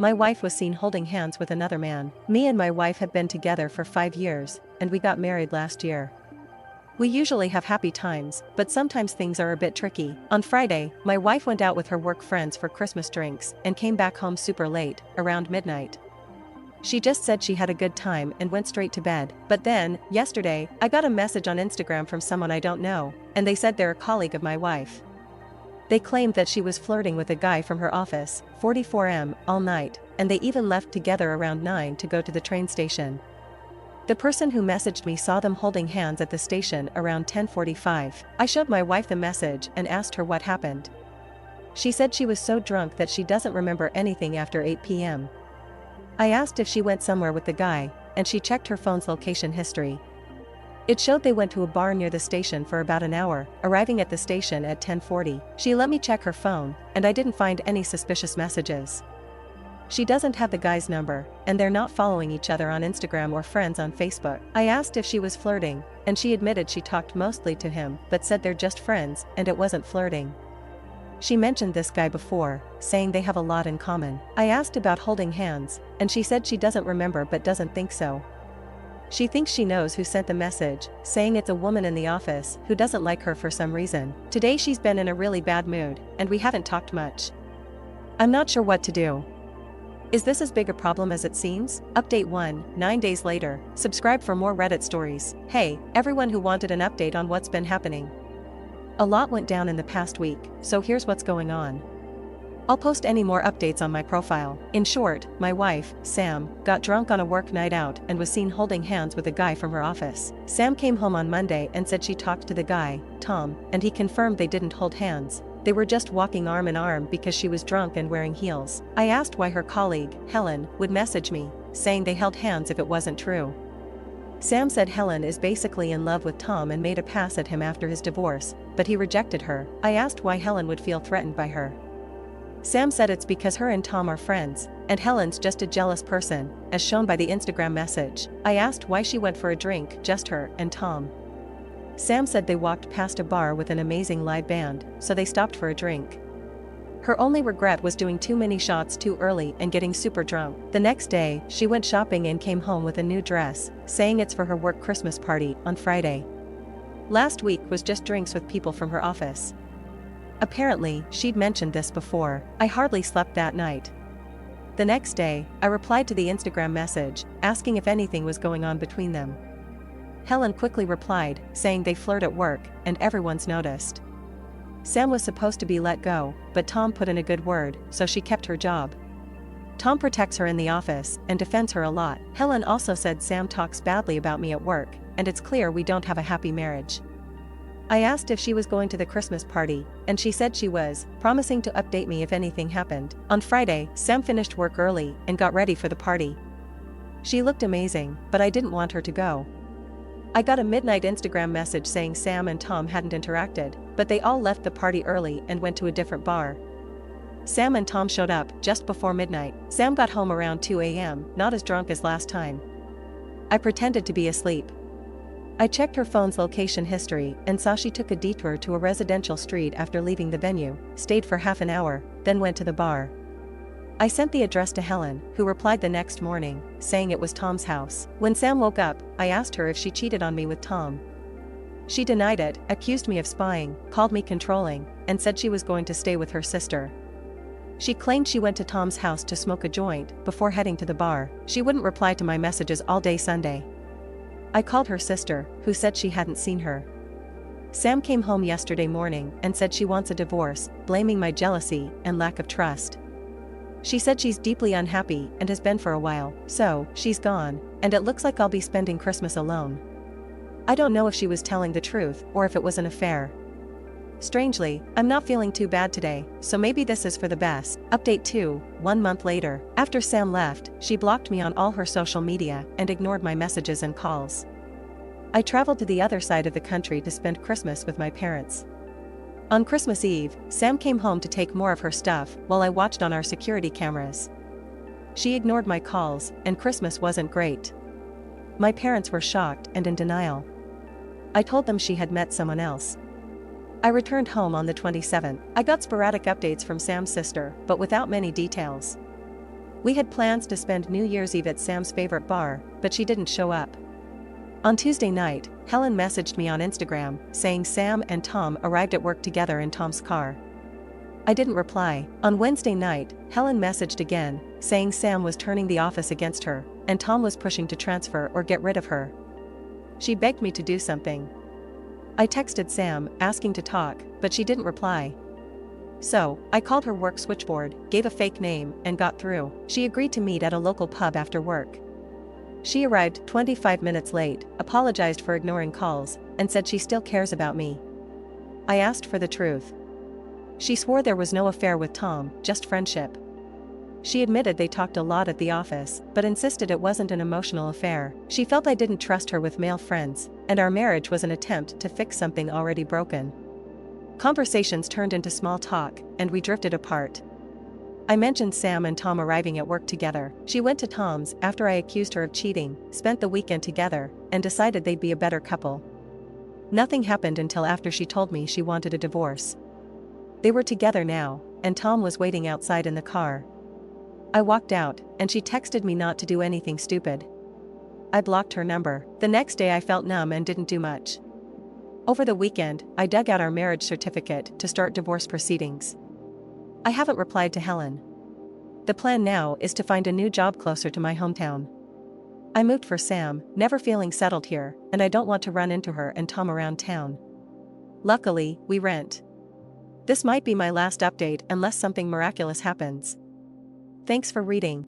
my wife was seen holding hands with another man. Me and my wife have been together for 5 years, and we got married last year. We usually have happy times, but sometimes things are a bit tricky. On Friday, my wife went out with her work friends for Christmas drinks and came back home super late, around midnight. She just said she had a good time and went straight to bed. But then, yesterday, I got a message on Instagram from someone I don't know, and they said they're a colleague of my wife. They claimed that she was flirting with a guy from her office, 44M, all night, and they even left together around 9 to go to the train station. The person who messaged me saw them holding hands at the station around 10:45. I showed my wife the message and asked her what happened. She said she was so drunk that she doesn't remember anything after 8 p.m. I asked if she went somewhere with the guy, and she checked her phone's location history. It showed they went to a bar near the station for about an hour, arriving at the station at 10:40. She let me check her phone, and I didn't find any suspicious messages. She doesn't have the guy's number, and they're not following each other on Instagram or friends on Facebook. I asked if she was flirting, and she admitted she talked mostly to him, but said they're just friends, and it wasn't flirting. She mentioned this guy before, saying they have a lot in common. I asked about holding hands, and she said she doesn't remember but doesn't think so. She thinks she knows who sent the message, saying it's a woman in the office who doesn't like her for some reason. Today she's been in a really bad mood, and we haven't talked much. I'm not sure what to do. Is this as big a problem as it seems? Update 1, 9 days later. Subscribe for more Reddit stories. Hey, everyone who wanted an update on what's been happening. A lot went down in the past week, so here's what's going on. I'll post any more updates on my profile. In short, my wife, Sam, got drunk on a work night out and was seen holding hands with a guy from her office. Sam came home on Monday and said she talked to the guy, Tom, and he confirmed they didn't hold hands. They were just walking arm in arm because she was drunk and wearing heels. I asked why her colleague, Helen, would message me, saying they held hands if it wasn't true. Sam said Helen is basically in love with Tom and made a pass at him after his divorce, but he rejected her. I asked why Helen would feel threatened by her. Sam said it's because her and Tom are friends, and Helen's just a jealous person, as shown by the Instagram message. I asked why she went for a drink, just her and Tom. Sam said they walked past a bar with an amazing live band, so they stopped for a drink. Her only regret was doing too many shots too early and getting super drunk. The next day, she went shopping and came home with a new dress, saying it's for her work Christmas party on Friday. Last week was just drinks with people from her office. Apparently, she'd mentioned this before. I hardly slept that night. The next day, I replied to the Instagram message, asking if anything was going on between them. Helen quickly replied, saying they flirt at work, and everyone's noticed. Sam was supposed to be let go, but Tom put in a good word, so she kept her job. Tom protects her in the office and defends her a lot. Helen also said Sam talks badly about me at work, and it's clear we don't have a happy marriage. I asked if she was going to the Christmas party, and she said she was, promising to update me if anything happened. On Friday, Sam finished work early and got ready for the party. She looked amazing, but I didn't want her to go. I got a midnight Instagram message saying Sam and Tom hadn't interacted, but they all left the party early and went to a different bar. Sam and Tom showed up just before midnight. Sam got home around 2 a.m., not as drunk as last time. I pretended to be asleep. I checked her phone's location history and saw she took a detour to a residential street after leaving the venue, stayed for half an hour, then went to the bar. I sent the address to Helen, who replied the next morning, saying it was Tom's house. When Sam woke up, I asked her if she cheated on me with Tom. She denied it, accused me of spying, called me controlling, and said she was going to stay with her sister. She claimed she went to Tom's house to smoke a joint before heading to the bar. She wouldn't reply to my messages all day Sunday. I called her sister, who said she hadn't seen her. Sam came home yesterday morning and said she wants a divorce, blaming my jealousy and lack of trust. She said she's deeply unhappy and has been for a while, so she's gone, and it looks like I'll be spending Christmas alone. I don't know if she was telling the truth or if it was an affair. Strangely, I'm not feeling too bad today, so maybe this is for the best. Update 2, 1 month later. After Sam left, she blocked me on all her social media and ignored my messages and calls. I traveled to the other side of the country to spend Christmas with my parents. On Christmas Eve, Sam came home to take more of her stuff while I watched on our security cameras. She ignored my calls, and Christmas wasn't great. My parents were shocked and in denial. I told them she had met someone else. I returned home on the 27th. I got sporadic updates from Sam's sister, but without many details. We had plans to spend New Year's Eve at Sam's favorite bar, but she didn't show up. On Tuesday night, Helen messaged me on Instagram, saying Sam and Tom arrived at work together in Tom's car. I didn't reply. On Wednesday night, Helen messaged again, saying Sam was turning the office against her, and Tom was pushing to transfer or get rid of her. She begged me to do something. I texted Sam, asking to talk, but she didn't reply. So, I called her work switchboard, gave a fake name, and got through. She agreed to meet at a local pub after work. She arrived 25 minutes late, apologized for ignoring calls, and said she still cares about me. I asked for the truth. She swore there was no affair with Tom, just friendship. She admitted they talked a lot at the office, but insisted it wasn't an emotional affair. She felt I didn't trust her with male friends, and our marriage was an attempt to fix something already broken. Conversations turned into small talk, and we drifted apart. I mentioned Sam and Tom arriving at work together. She went to Tom's after I accused her of cheating, spent the weekend together, and decided they'd be a better couple. Nothing happened until after she told me she wanted a divorce. They were together now, and Tom was waiting outside in the car. I walked out, and she texted me not to do anything stupid. I blocked her number. The next day I felt numb and didn't do much. Over the weekend, I dug out our marriage certificate to start divorce proceedings. I haven't replied to Helen. The plan now is to find a new job closer to my hometown. I moved for Sam, never feeling settled here, and I don't want to run into her and Tom around town. Luckily, we rent. This might be my last update unless something miraculous happens. Thanks for reading.